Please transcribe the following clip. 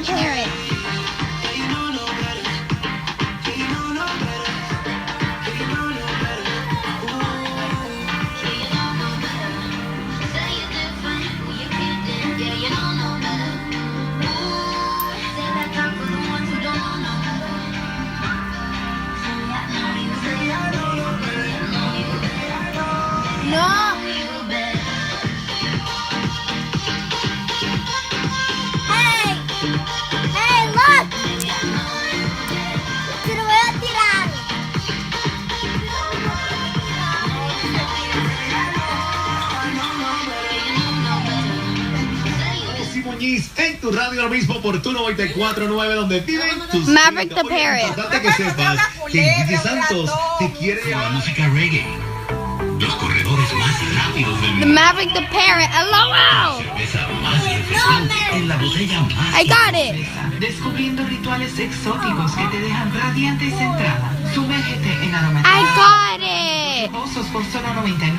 the Parrot. No. Hey. Hey, look. Te lo voy a tirar. Muñiz en tu radio, lo mismo por tu 94.9, donde viven tus Maverick the hijos. Oye, Parrot. Importante que sepas que DJ Santos te quiere llevar música reggae. Los corredores más rápidos del The mundo. Maverick the Parrot. LOL. Cerveza más refrescante en la botella más. I got it. Descubriendo rituales exóticos que te dejan radiante y centrada. Sumérgete en I aromatizantes got it. por solo 99.